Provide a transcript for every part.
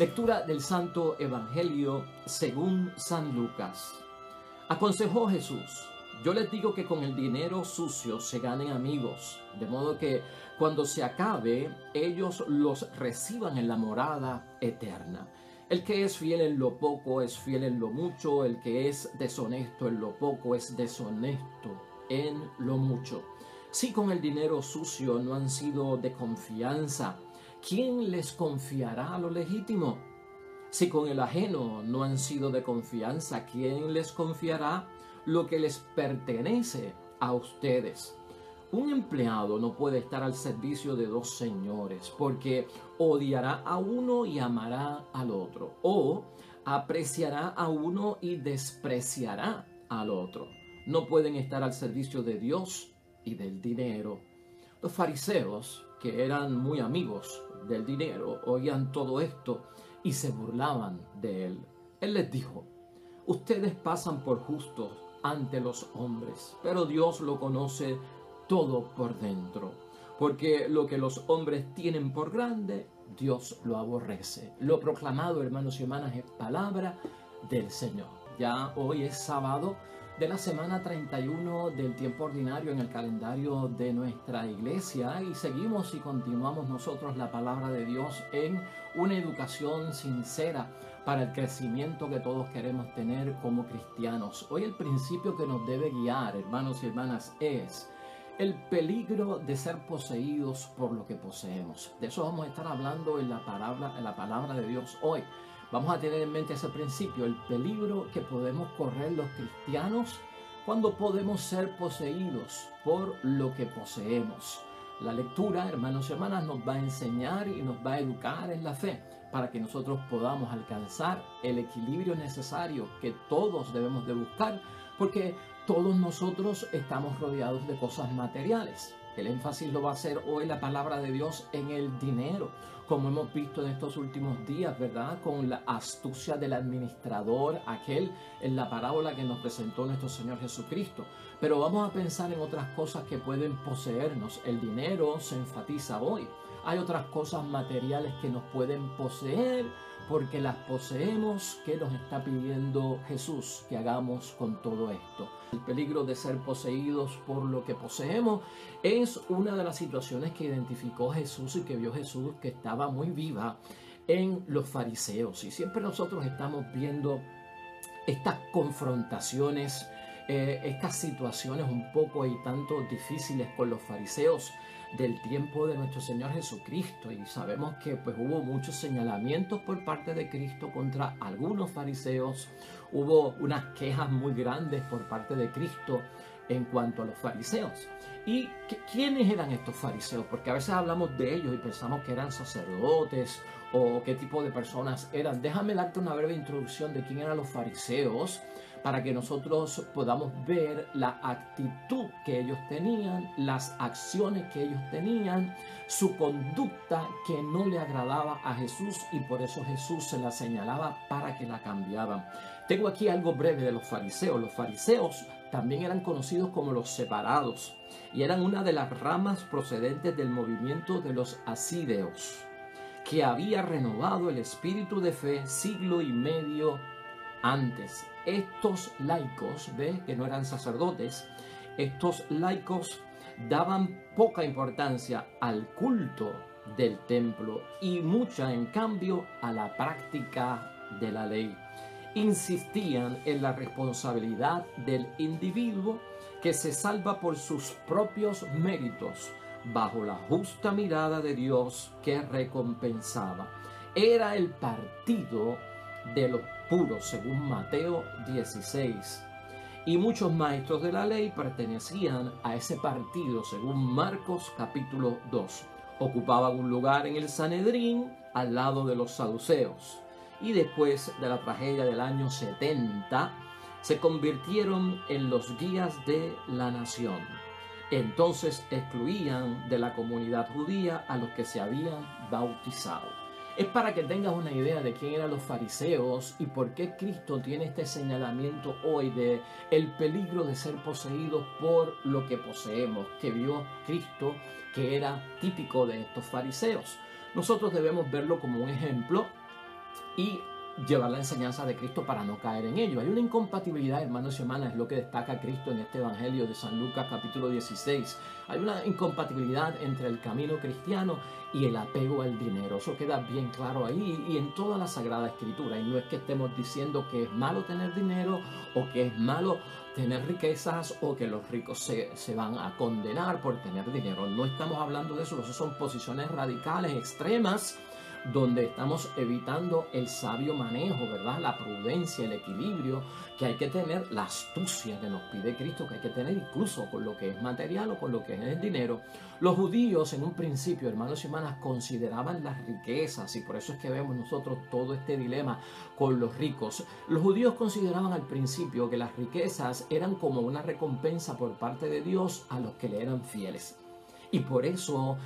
Lectura del Santo Evangelio según San Lucas. Aconsejó Jesús: yo les digo que con el dinero sucio se ganen amigos, de modo que cuando se acabe, ellos los reciban en la morada eterna. El que es fiel en lo poco es fiel en lo mucho, el que es deshonesto en lo poco es deshonesto en lo mucho. Si con el dinero sucio no han sido de confianza, ¿quién les confiará lo legítimo? Si con el ajeno no han sido de confianza, ¿quién les confiará lo que les pertenece a ustedes? Un empleado no puede estar al servicio de dos señores, porque odiará a uno y amará al otro, o apreciará a uno y despreciará al otro. No pueden estar al servicio de Dios y del dinero. Los fariseos, que eran muy amigos del dinero, oían todo esto y se burlaban de él. Él les dijo: ustedes pasan por justos ante los hombres, pero Dios lo conoce todo por dentro, porque lo que los hombres tienen por grande, Dios lo aborrece. Lo proclamado, hermanos y hermanas, es palabra del Señor. Ya hoy es sábado de la semana 31 del tiempo ordinario en el calendario de nuestra iglesia, y seguimos y continuamos nosotros la palabra de Dios en una educación sincera para el crecimiento que todos queremos tener como cristianos. Hoy el principio que nos debe guiar, hermanos y hermanas, es el peligro de ser poseídos por lo que poseemos. De eso vamos a estar hablando en la palabra de Dios hoy. Vamos a tener en mente ese principio, el peligro que podemos correr los cristianos cuando podemos ser poseídos por lo que poseemos. La lectura, hermanos y hermanas, nos va a enseñar y nos va a educar en la fe para que nosotros podamos alcanzar el equilibrio necesario que todos debemos de buscar, porque todos nosotros estamos rodeados de cosas materiales. El énfasis lo va a hacer hoy la palabra de Dios en el dinero, como hemos visto en estos últimos días, ¿verdad? Con la astucia del administrador, aquel en la parábola que nos presentó nuestro Señor Jesucristo. Pero vamos a pensar en otras cosas que pueden poseernos. El dinero se enfatiza hoy. Hay otras cosas materiales que nos pueden poseer porque las poseemos. ¿Qué nos está pidiendo Jesús que hagamos con todo esto? El peligro de ser poseídos por lo que poseemos es una de las situaciones que identificó Jesús y que vio Jesús, que estaba muy viva en los fariseos. Y siempre nosotros estamos viendo estas confrontaciones, estas situaciones un poco y tanto difíciles con los fariseos del tiempo de nuestro Señor Jesucristo, y sabemos que pues hubo muchos señalamientos por parte de Cristo contra algunos fariseos. Hubo unas quejas muy grandes por parte de Cristo en cuanto a los fariseos. ¿Y quiénes eran estos fariseos? Porque a veces hablamos de ellos y pensamos que eran sacerdotes o qué tipo de personas eran. Déjame darte una breve introducción de quién eran los fariseos para que nosotros podamos ver la actitud que ellos tenían, las acciones que ellos tenían, su conducta que no le agradaba a Jesús, y por eso Jesús se la señalaba para que la cambiaban. Tengo aquí algo breve de los fariseos. Los fariseos también eran conocidos como los separados y eran una de las ramas procedentes del movimiento de los asídeos, que había renovado el espíritu de fe siglo y medio antes. Estos laicos, que no eran sacerdotes, estos laicos daban poca importancia al culto del templo y mucha, en cambio, a la práctica de la ley. Insistían en la responsabilidad del individuo, que se salva por sus propios méritos, bajo la justa mirada de Dios que recompensaba. Era el partido de los puros, según Mateo 16. Y muchos maestros de la ley pertenecían a ese partido, según Marcos capítulo 2. Ocupaban un lugar en el Sanedrín al lado de los saduceos. Y después de la tragedia del año 70, se convirtieron en los guías de la nación. Entonces excluían de la comunidad judía a los que se habían bautizado. Es para que tengas una idea de quién eran los fariseos y por qué Cristo tiene este señalamiento hoy de el peligro de ser poseídos por lo que poseemos, que vio Cristo que era típico de estos fariseos. Nosotros debemos verlo como un ejemplo y llevar la enseñanza de Cristo para no caer en ello. Hay una incompatibilidad, hermanos y hermanas, es lo que destaca Cristo en este Evangelio de San Lucas capítulo 16. Hay una incompatibilidad entre el camino cristiano y el apego al dinero. Eso queda bien claro ahí y en toda la Sagrada Escritura. Y no es que estemos diciendo que es malo tener dinero o que es malo tener riquezas o que los ricos se van a condenar por tener dinero. No estamos hablando de eso. Esas son posiciones radicales, extremas, donde estamos evitando el sabio manejo, ¿verdad? La prudencia, el equilibrio que hay que tener, la astucia que nos pide Cristo, que hay que tener incluso con lo que es material o con lo que es el dinero. Los judíos en un principio, hermanos y hermanas, consideraban las riquezas, y por eso es que vemos nosotros todo este dilema con los ricos. Los judíos consideraban al principio que las riquezas eran como una recompensa por parte de Dios a los que le eran fieles. Y por eso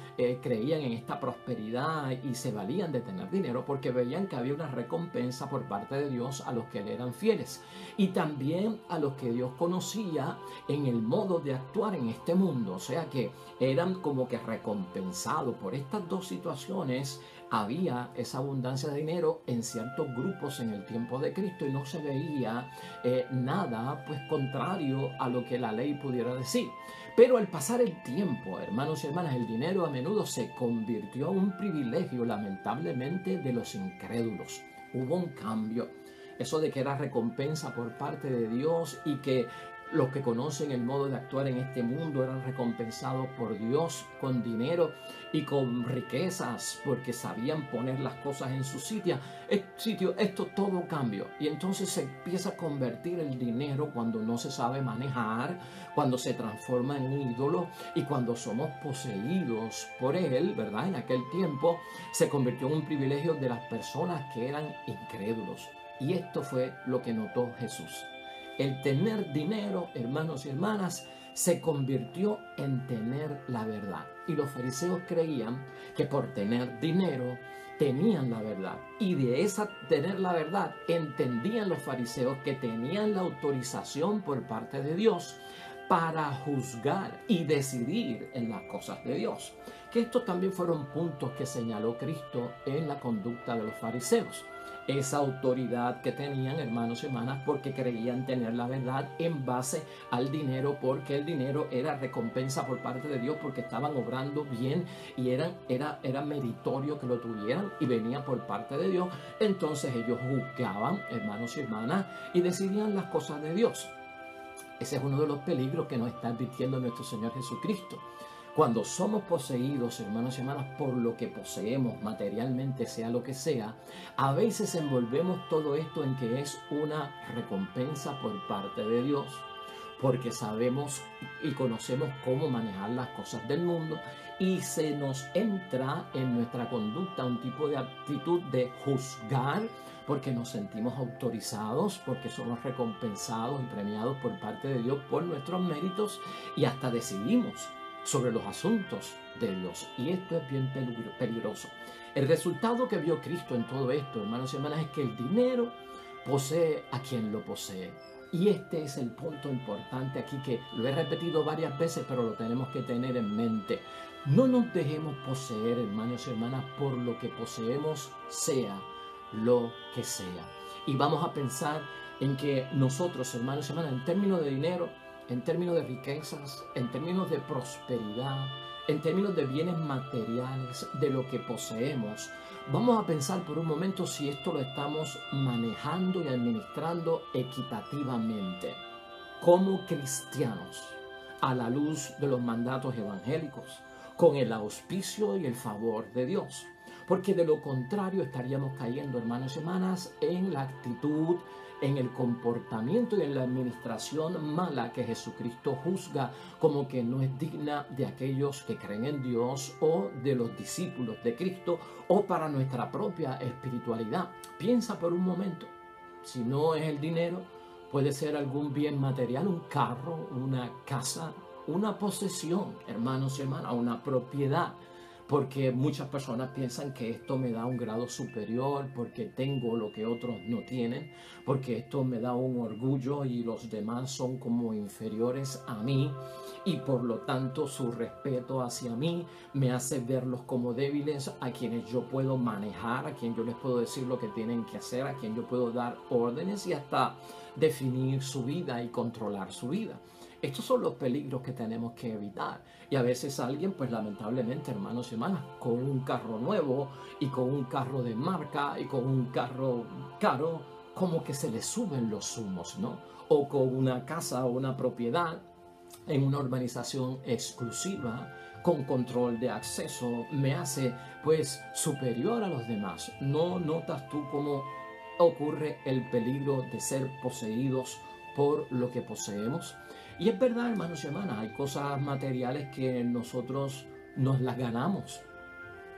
creían en esta prosperidad y se valían de tener dinero porque veían que había una recompensa por parte de Dios a los que le eran fieles y también a los que Dios conocía en el modo de actuar en este mundo. O sea que eran como que recompensados por estas dos situaciones. Había esa abundancia de dinero en ciertos grupos en el tiempo de Cristo y no se veía nada pues contrario a lo que la ley pudiera decir. Pero al pasar el tiempo, hermanos y hermanas, el dinero a menudo se convirtió en un privilegio, lamentablemente, de los incrédulos. Hubo un cambio. Eso de que era recompensa por parte de Dios y que los que conocen el modo de actuar en este mundo eran recompensados por Dios con dinero y con riquezas porque sabían poner las cosas en su sitio. Esto todo cambió y entonces se empieza a convertir el dinero cuando no se sabe manejar, cuando se transforma en un ídolo y cuando somos poseídos por él, ¿verdad? En aquel tiempo se convirtió en un privilegio de las personas que eran incrédulos. Y esto fue lo que notó Jesús. El tener dinero, hermanos y hermanas, se convirtió en tener la verdad. Y los fariseos creían que por tener dinero tenían la verdad. Y de esa tener la verdad entendían los fariseos que tenían la autorización por parte de Dios para juzgar y decidir en las cosas de Dios. Que estos también fueron puntos que señaló Cristo en la conducta de los fariseos. Esa autoridad que tenían, hermanos y hermanas, porque creían tener la verdad en base al dinero, porque el dinero era recompensa por parte de Dios, porque estaban obrando bien y era meritorio que lo tuvieran y venía por parte de Dios. Entonces ellos juzgaban, hermanos y hermanas, y decidían las cosas de Dios. Ese es uno de los peligros que nos está advirtiendo nuestro Señor Jesucristo. Cuando somos poseídos, hermanos y hermanas, por lo que poseemos materialmente, sea lo que sea, a veces envolvemos todo esto en que es una recompensa por parte de Dios, porque sabemos y conocemos cómo manejar las cosas del mundo y se nos entra en nuestra conducta un tipo de actitud de juzgar, porque nos sentimos autorizados, porque somos recompensados y premiados por parte de Dios por nuestros méritos y hasta decidimos sobre los asuntos de Dios. Y esto es bien peligroso. El resultado que vio Cristo en todo esto, hermanos y hermanas, es que el dinero posee a quien lo posee. Y este es el punto importante aquí, que lo he repetido varias veces, pero lo tenemos que tener en mente. No nos dejemos poseer, hermanos y hermanas, por lo que poseemos, sea lo que sea. Y vamos a pensar en que nosotros, hermanos y hermanas, en términos de dinero, en términos de riquezas, en términos de prosperidad, en términos de bienes materiales, de lo que poseemos, vamos a pensar por un momento si esto lo estamos manejando y administrando equitativamente como cristianos, a la luz de los mandatos evangélicos, con el auspicio y el favor de Dios. Porque de lo contrario estaríamos cayendo, hermanos y hermanas, en la actitud, en el comportamiento y en la administración mala que Jesucristo juzga como que no es digna de aquellos que creen en Dios o de los discípulos de Cristo o para nuestra propia espiritualidad. Piensa por un momento, si no es el dinero, puede ser algún bien material, un carro, una casa, una posesión, hermanos y hermanas, una propiedad. porque muchas personas piensan que esto me da un grado superior, porque tengo lo que otros no tienen, porque esto me da un orgullo y los demás son como inferiores a mí y por lo tanto su respeto hacia mí me hace verlos como débiles a quienes yo puedo manejar, a quien yo les puedo decir lo que tienen que hacer, a quien yo puedo dar órdenes y hasta definir su vida y controlar su vida. Estos son los peligros que tenemos que evitar. Y a veces alguien, pues lamentablemente, hermanos y hermanas, con un carro nuevo y con un carro de marca y con un carro caro, como que se le suben los humos, ¿no? O con una casa o una propiedad en una urbanización exclusiva, con control de acceso, me hace pues superior a los demás. ¿No notas tú cómo ocurre el peligro de ser poseídos por lo que poseemos? Y es verdad, hermanos y hermanas, hay cosas materiales que nosotros nos las ganamos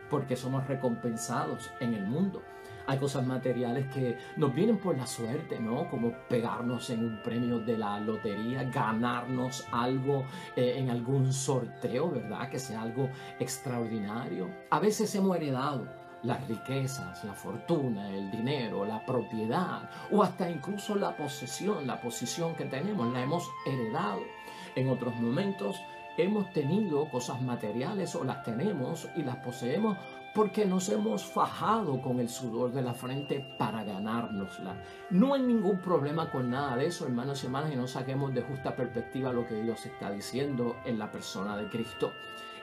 porque somos recompensados en el mundo. Hay cosas materiales que nos vienen por la suerte, ¿no? Como pegarnos en un premio de la lotería, ganarnos algo en algún sorteo, ¿verdad? Que sea algo extraordinario. A veces hemos heredado las riquezas, la fortuna, el dinero, la propiedad o hasta incluso la posición que tenemos, la hemos heredado. En otros momentos hemos tenido cosas materiales o las tenemos y las poseemos porque nos hemos fajado con el sudor de la frente para ganárnosla. No hay ningún problema con nada de eso, hermanos y hermanas, y no saquemos de justa perspectiva lo que Dios está diciendo en la persona de Cristo.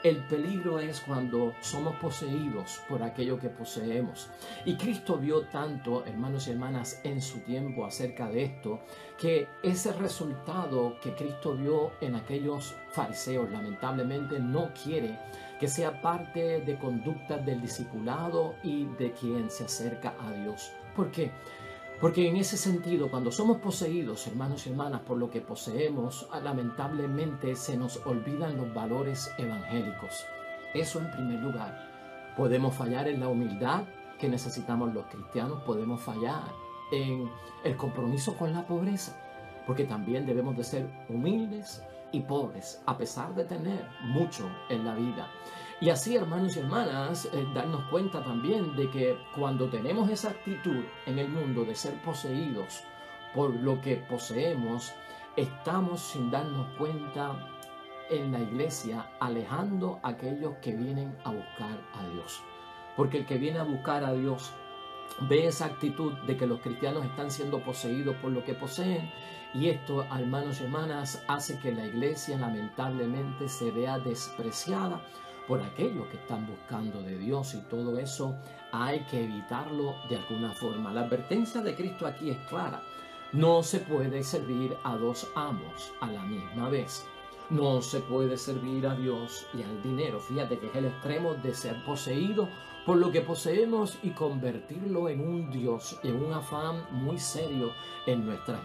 El peligro es cuando somos poseídos por aquello que poseemos. Y Cristo vio tanto, hermanos y hermanas, en su tiempo acerca de esto, que ese resultado que Cristo vio en aquellos fariseos, lamentablemente no quiere que sea parte de conductas del discipulado y de quien se acerca a Dios. ¿Por qué? Porque en ese sentido, cuando somos poseídos, hermanos y hermanas, por lo que poseemos, lamentablemente se nos olvidan los valores evangélicos. Eso en primer lugar. Podemos fallar en la humildad que necesitamos los cristianos, podemos fallar en el compromiso con la pobreza, porque también debemos de ser humildes y pobres, a pesar de tener mucho en la vida. Y así, hermanos y hermanas, darnos cuenta también de que cuando tenemos esa actitud en el mundo de ser poseídos por lo que poseemos, estamos sin darnos cuenta en la iglesia alejando a aquellos que vienen a buscar a Dios. Porque el que viene a buscar a Dios ve esa actitud de que los cristianos están siendo poseídos por lo que poseen, y esto, hermanos y hermanas, hace que la iglesia lamentablemente se vea despreciada por aquellos que están buscando de Dios, y todo eso hay que evitarlo de alguna forma. La advertencia de Cristo aquí es clara: no se puede servir a dos amos a la misma vez. No se puede servir a Dios y al dinero. Fíjate que es el extremo de ser poseído por lo que poseemos y convertirlo en un Dios, en un afán muy serio en nuestras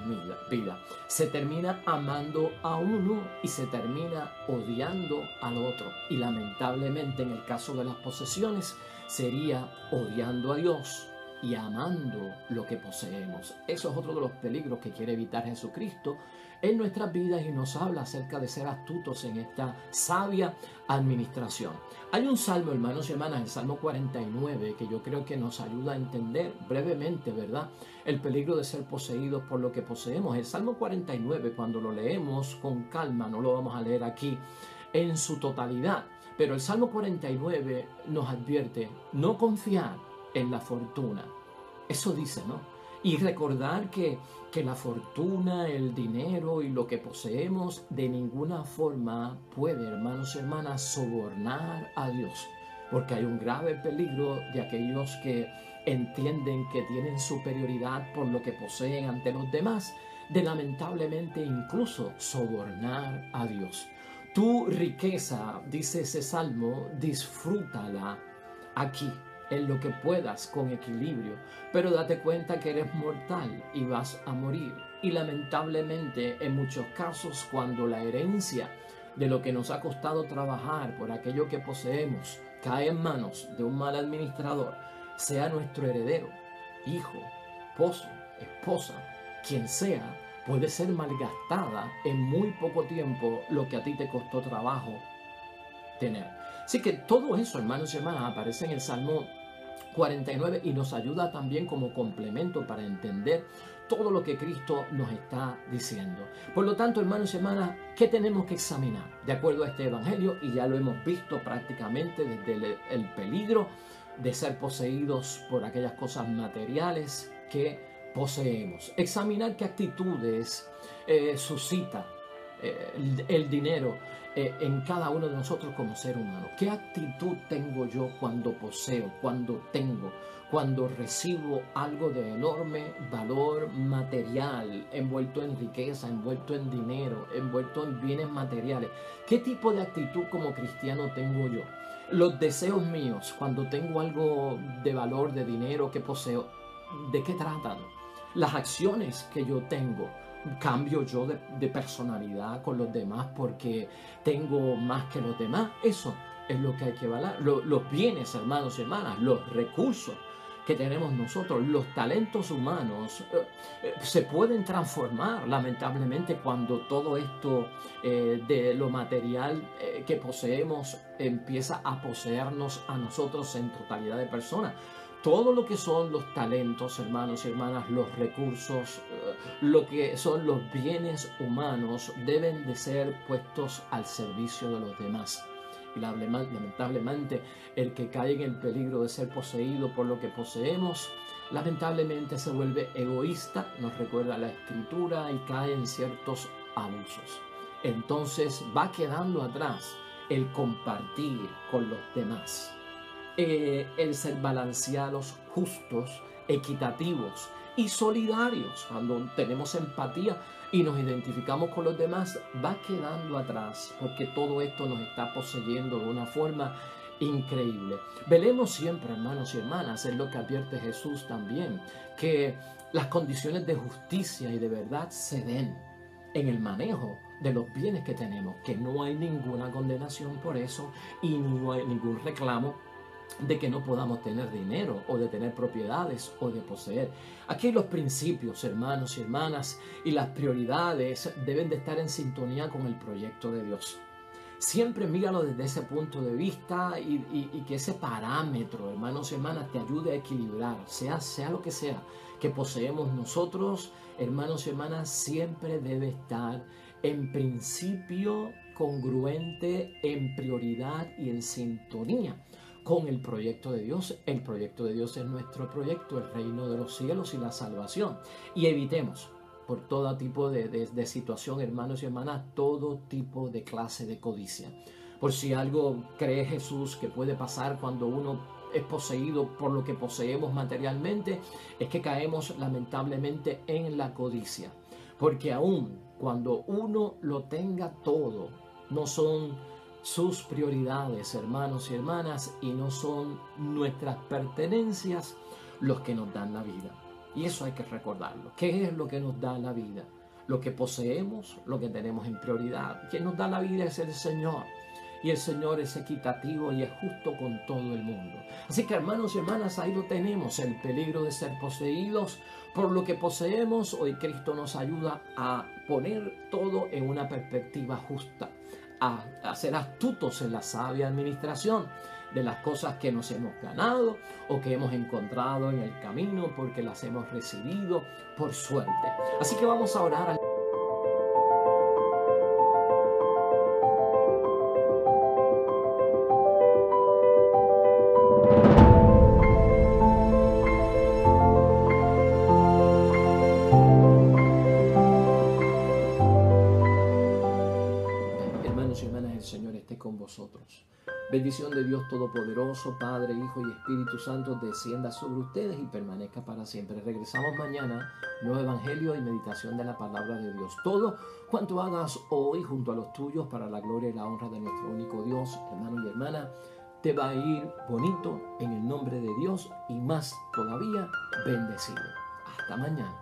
vidas. Se termina amando a uno y se termina odiando al otro. Y lamentablemente en el caso de las posesiones sería odiando a Dios y amando lo que poseemos. Eso es otro de los peligros que quiere evitar Jesucristo en nuestras vidas y nos habla acerca de ser astutos en esta sabia administración. Hay un salmo, hermanos y hermanas, el Salmo 49, que yo creo que nos ayuda a entender brevemente, ¿verdad?, el peligro de ser poseídos por lo que poseemos. El Salmo 49, cuando lo leemos con calma, no lo vamos a leer aquí en su totalidad, pero el Salmo 49 nos advierte no confiar en la fortuna. Eso dice, ¿no? Y recordar que la fortuna, el dinero y lo que poseemos de ninguna forma puede, hermanos y hermanas, sobornar a Dios. Porque hay un grave peligro de aquellos que entienden que tienen superioridad por lo que poseen ante los demás, de lamentablemente incluso sobornar a Dios. Tu riqueza, dice ese salmo, disfrútala aquí, en lo que puedas, con equilibrio, pero date cuenta que eres mortal y vas a morir. Y lamentablemente en muchos casos, cuando la herencia de lo que nos ha costado trabajar por aquello que poseemos cae en manos de un mal administrador, sea nuestro heredero, hijo, esposo, esposa, quien sea, puede ser malgastada en muy poco tiempo lo que a ti te costó trabajo tener. Así que todo eso, hermanos y hermanas, aparece en el Salmo 49 y nos ayuda también como complemento para entender todo lo que Cristo nos está diciendo. Por lo tanto, hermanos y hermanas, ¿qué tenemos que examinar de acuerdo a este evangelio? Y ya lo hemos visto prácticamente desde el peligro de ser poseídos por aquellas cosas materiales que poseemos. Examinar qué actitudes suscita el dinero en cada uno de nosotros como ser humano. ¿Qué actitud tengo yo cuando poseo, cuando recibo algo de enorme valor material, envuelto en riqueza, envuelto en dinero, envuelto en bienes materiales? ¿Qué tipo de actitud como cristiano tengo yo? Los deseos míos, cuando tengo algo de valor, de dinero que poseo, ¿de qué tratan? Las acciones que yo tengo, ¿cambio yo de personalidad con los demás porque tengo más que los demás? Eso es lo que hay que evaluar. Los bienes, hermanos y hermanas, los recursos que tenemos nosotros, los talentos humanos se pueden transformar lamentablemente cuando todo esto de lo material que poseemos empieza a poseernos a nosotros en totalidad de personas. Todo lo que son los talentos, hermanos y hermanas, los recursos, lo que son los bienes humanos deben de ser puestos al servicio de los demás. Y lamentablemente el que cae en el peligro de ser poseído por lo que poseemos, lamentablemente se vuelve egoísta, nos recuerda la Escritura, y cae en ciertos abusos. Entonces va quedando atrás el compartir con los demás, el ser balanceados, justos, equitativos y solidarios. Cuando tenemos empatía y nos identificamos con los demás, va quedando atrás porque todo esto nos está poseyendo de una forma increíble. Velemos siempre, hermanos y hermanas, es lo que advierte Jesús también, que las condiciones de justicia y de verdad se den en el manejo de los bienes que tenemos, que no hay ninguna condenación por eso y no hay ningún reclamo de que no podamos tener dinero o de tener propiedades o de poseer. Aquí los principios, hermanos y hermanas, y las prioridades deben de estar en sintonía con el proyecto de Dios. Siempre míralo desde ese punto de vista y que ese parámetro, hermanos y hermanas, te ayude a equilibrar, sea lo que sea que poseemos nosotros, hermanos y hermanas, siempre debe estar en principio congruente, en prioridad y en sintonía con el proyecto de Dios. El proyecto de Dios es nuestro proyecto, el reino de los cielos y la salvación. Y evitemos por todo tipo de situación, hermanos y hermanas, todo tipo de clase de codicia. Por si algo cree Jesús que puede pasar cuando uno es poseído por lo que poseemos materialmente, es que caemos lamentablemente en la codicia. Porque aún cuando uno lo tenga todo, no son sus prioridades, hermanos y hermanas, y no son nuestras pertenencias los que nos dan la vida. Y eso hay que recordarlo. ¿Qué es lo que nos da la vida? Lo que poseemos, lo que tenemos en prioridad. Quien nos da la vida es el Señor. Y el Señor es equitativo y es justo con todo el mundo. Así que, hermanos y hermanas, ahí lo tenemos, el peligro de ser poseídos por lo que poseemos. Hoy Cristo nos ayuda a poner todo en una perspectiva justa, a ser astutos en la sabia administración de las cosas que nos hemos ganado o que hemos encontrado en el camino porque las hemos recibido por suerte. Así que vamos a orar. Hermanos y hermanas, el Señor esté con vosotros. Bendición de Dios Todopoderoso, Padre, Hijo y Espíritu Santo, descienda sobre ustedes y permanezca para siempre. Regresamos mañana, nuevo evangelio y meditación de la palabra de Dios. Todo cuanto hagas hoy junto a los tuyos para la gloria y la honra de nuestro único Dios, hermano y hermana, te va a ir bonito en el nombre de Dios y más todavía bendecido. Hasta mañana.